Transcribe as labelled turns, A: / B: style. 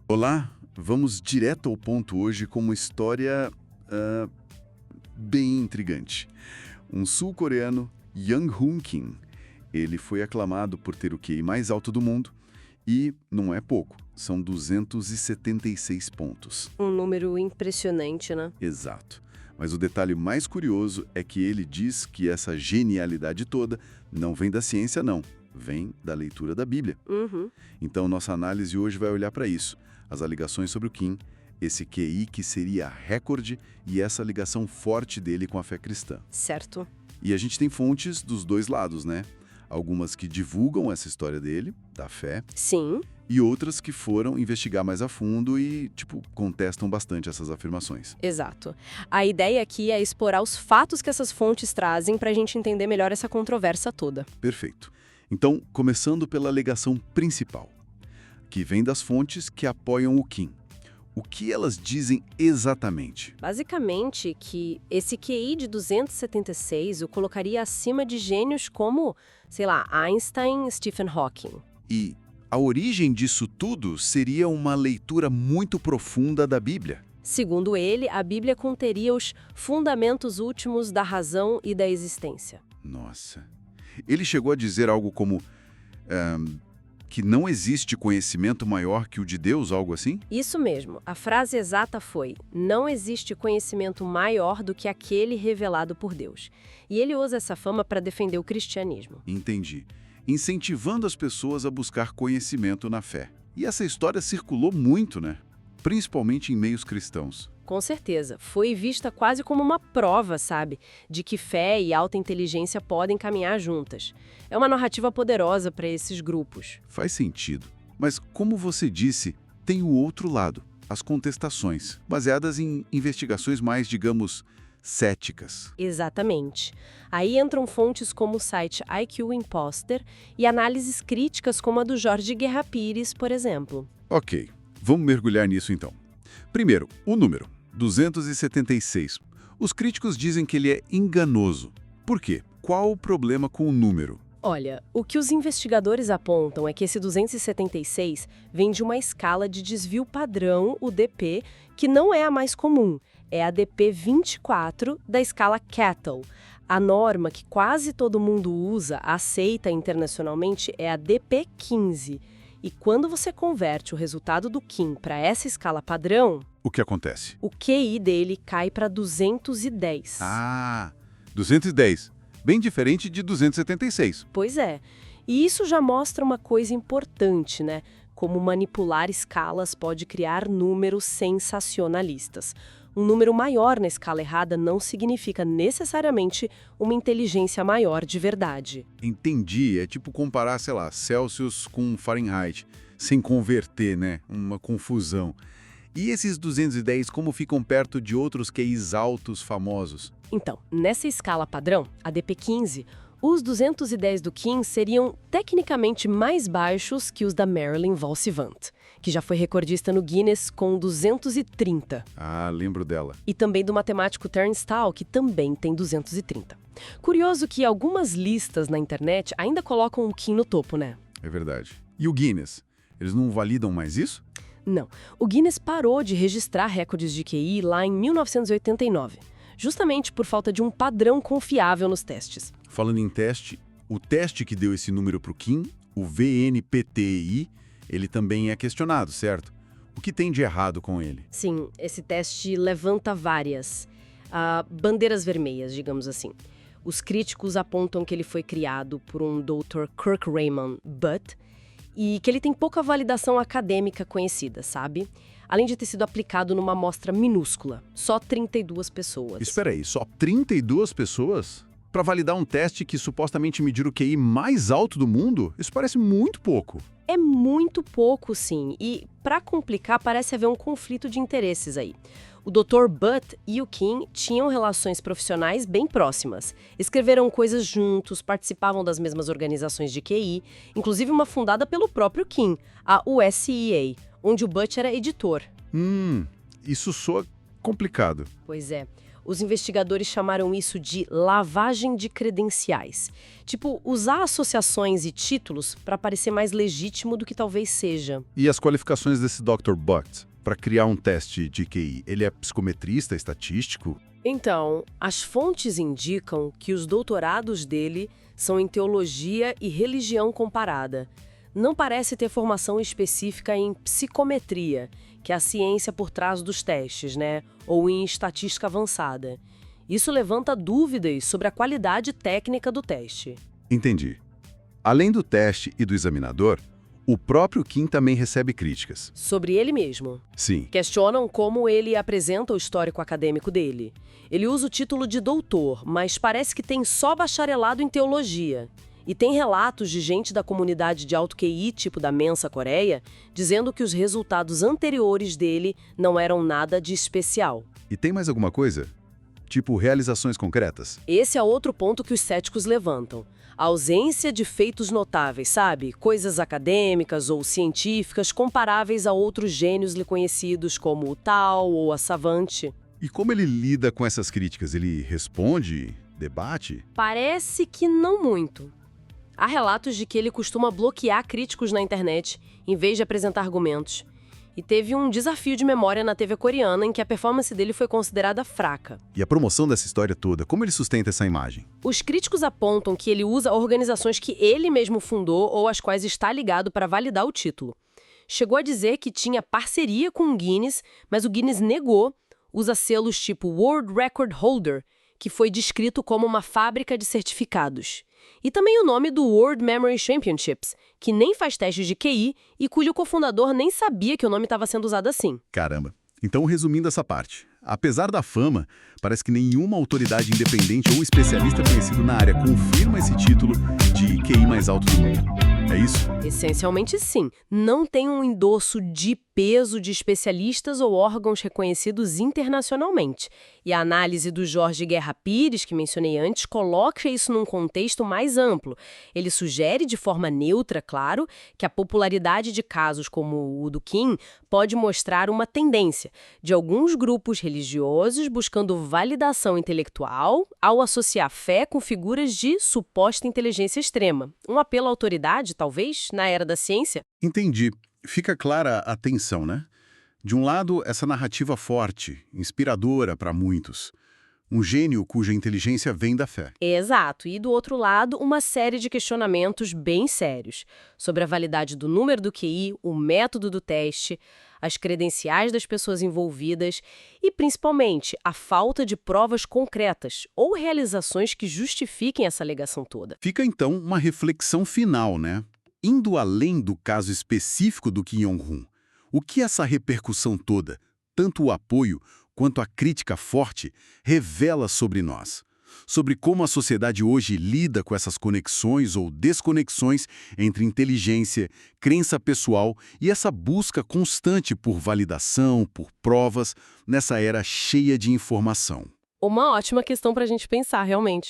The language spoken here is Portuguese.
A: Olá, vamos direto ao ponto hoje com uma história bem intrigante. Um sul-coreano, Young-hoon Kim. Ele foi aclamado por ter o QI mais alto do mundo e não é pouco, são 276 pontos.
B: Um número impressionante, né?
A: Exato. Mas o detalhe mais curioso é que ele diz que essa genialidade toda não vem da ciência, não. Vem da leitura da Bíblia.
B: Uhum.
A: Então, nossa análise hoje vai olhar para isso. As alegações sobre o Kim, esse QI que seria recorde e essa ligação forte dele com a fé cristã.
B: Certo.
A: E a gente tem fontes dos dois lados, né? Algumas que divulgam essa história dele, da fé,
B: Sim.
A: e outras que foram investigar mais a fundo e, contestam bastante essas afirmações.
B: Exato. A ideia aqui é explorar os fatos que essas fontes trazem para a gente entender melhor essa controvérsia toda.
A: Perfeito. Então, começando pela alegação principal, que vem das fontes que apoiam o Kim. O que elas dizem exatamente?
B: Basicamente, que esse QI de 276 o colocaria acima de gênios como, sei lá, Einstein, Stephen Hawking.
A: E a origem disso tudo seria uma leitura muito profunda da Bíblia.
B: Segundo ele, a Bíblia conteria os fundamentos últimos da razão e da existência.
A: Nossa. Ele chegou a dizer algo como que não existe conhecimento maior que o de Deus, algo assim?
B: Isso mesmo. A frase exata foi: não existe conhecimento maior do que aquele revelado por Deus. E ele usa essa fama para defender o cristianismo.
A: Entendi. Incentivando as pessoas a buscar conhecimento na fé. E essa história circulou muito, né? Principalmente em meios cristãos.
B: Com certeza. Foi vista quase como uma prova, sabe? De que fé e alta inteligência podem caminhar juntas. É uma narrativa poderosa para esses grupos.
A: Faz sentido. Mas, como você disse, tem o outro lado, as contestações, baseadas em investigações mais, digamos, céticas.
B: Exatamente. Aí entram fontes como o site IQ Imposter e análises críticas como a do Jorge Guerra Pires, por exemplo.
A: Ok, vamos mergulhar nisso então. Primeiro, o número, 276. Os críticos dizem que ele é enganoso. Por quê? Qual o problema com o número?
B: Olha, o que os investigadores apontam é que esse 276 vem de uma escala de desvio padrão, o DP, que não é a mais comum. É a DP 24 da escala Cattell. A norma que quase todo mundo usa, aceita internacionalmente, é a DP 15. E quando você converte o resultado do Kim para essa escala padrão,
A: O que acontece?
B: o QI dele cai para 210.
A: 210. Bem diferente de 276.
B: Pois é. E isso já mostra uma coisa importante, né? Como manipular escalas pode criar números sensacionalistas. Um número maior na escala errada não significa necessariamente uma inteligência maior de verdade.
A: Entendi. É tipo comparar, sei lá, Celsius com Fahrenheit, sem converter, né? Uma confusão. E esses 210, como ficam perto de outros QIs altos famosos?
B: Então, nessa escala padrão, a DP15, os 210 do Kim seriam tecnicamente mais baixos que os da Marilyn Valsivant, que já foi recordista no Guinness com 230.
A: Lembro dela.
B: E também do matemático Terence Tao, que também tem 230. Curioso que algumas listas na internet ainda colocam o Kim no topo, né?
A: É verdade. E o Guinness? Eles não validam mais isso?
B: Não. O Guinness parou de registrar recordes de QI lá em 1989, justamente por falta de um padrão confiável nos testes.
A: Falando em teste, o teste que deu esse número para o Kim, o VNPTI, ele também é questionado, certo? O que tem de errado com ele?
B: Sim, esse teste levanta várias bandeiras vermelhas, digamos assim. Os críticos apontam que ele foi criado por um Dr. Kirk Raymond Butt e que ele tem pouca validação acadêmica conhecida, sabe? Além de ter sido aplicado numa amostra minúscula, só 32 pessoas.
A: Espera aí, só 32 pessoas? Para validar um teste que supostamente medir o QI mais alto do mundo? Isso parece muito pouco.
B: É muito pouco, sim. E, para complicar, parece haver um conflito de interesses aí. O Dr. Butt e o Kim tinham relações profissionais bem próximas. Escreveram coisas juntos, participavam das mesmas organizações de QI, inclusive uma fundada pelo próprio Kim, a USEA, onde o Butt era editor.
A: Isso soa complicado.
B: Pois é. Os investigadores chamaram isso de lavagem de credenciais. Tipo, usar associações e títulos para parecer mais legítimo do que talvez seja.
A: E as qualificações desse Dr. Bucht para criar um teste de QI? Ele é psicometrista, estatístico?
B: Então, as fontes indicam que os doutorados dele são em teologia e religião comparada. Não parece ter formação específica em psicometria, que é a ciência por trás dos testes, né? Ou em estatística avançada. Isso levanta dúvidas sobre a qualidade técnica do teste.
A: Entendi. Além do teste e do examinador, o próprio Kim também recebe críticas.
B: Sobre ele mesmo.
A: Sim.
B: Questionam como ele apresenta o histórico acadêmico dele. Ele usa o título de doutor, mas parece que tem só bacharelado em teologia. E tem relatos de gente da comunidade de alto QI, tipo da Mensa Coreia, dizendo que os resultados anteriores dele não eram nada de especial.
A: E tem mais alguma coisa? Tipo realizações concretas?
B: Esse é outro ponto que os céticos levantam. A ausência de feitos notáveis, sabe? Coisas acadêmicas ou científicas comparáveis a outros gênios lhe conhecidos, como o Tao ou a Savante.
A: E como ele lida com essas críticas? Ele responde? Debate?
B: Parece que não muito. Há relatos de que ele costuma bloquear críticos na internet, em vez de apresentar argumentos. E teve um desafio de memória na TV coreana em que a performance dele foi considerada fraca.
A: E a promoção dessa história toda, como ele sustenta essa imagem?
B: Os críticos apontam que ele usa organizações que ele mesmo fundou ou às quais está ligado para validar o título. Chegou a dizer que tinha parceria com o Guinness, mas o Guinness negou, usa selos tipo World Record Holder, que foi descrito como uma fábrica de certificados. E também o nome do World Memory Championships, que nem faz testes de QI e cujo cofundador nem sabia que o nome estava sendo usado assim.
A: Caramba. Então, resumindo essa parte, apesar da fama, parece que nenhuma autoridade independente ou especialista conhecido na área confirma esse título de QI mais alto do mundo. É isso?
B: Essencialmente sim. Não tem um endosso de peso de especialistas ou órgãos reconhecidos internacionalmente. E a análise do Jorge Guerra Pires, que mencionei antes, coloca isso num contexto mais amplo. Ele sugere, de forma neutra, claro, que a popularidade de casos como o do Kim pode mostrar uma tendência de alguns grupos religiosos buscando validação intelectual ao associar fé com figuras de suposta inteligência extrema. Um apelo à autoridade, talvez, na era da ciência?
A: Entendi. Fica clara a tensão, né? De um lado, essa narrativa forte, inspiradora para muitos. Um gênio cuja inteligência vem da fé.
B: Exato. E do outro lado, uma série de questionamentos bem sérios sobre a validade do número do QI, o método do teste, as credenciais das pessoas envolvidas e, principalmente, a falta de provas concretas ou realizações que justifiquem essa alegação toda.
A: Fica, então, uma reflexão final, né? Indo além do caso específico do Kim Jong-un, o que essa repercussão toda, tanto o apoio quanto a crítica forte, revela sobre nós? Sobre como a sociedade hoje lida com essas conexões ou desconexões entre inteligência, crença pessoal e essa busca constante por validação, por provas, nessa era cheia de informação.
B: Uma ótima questão para a gente pensar, realmente.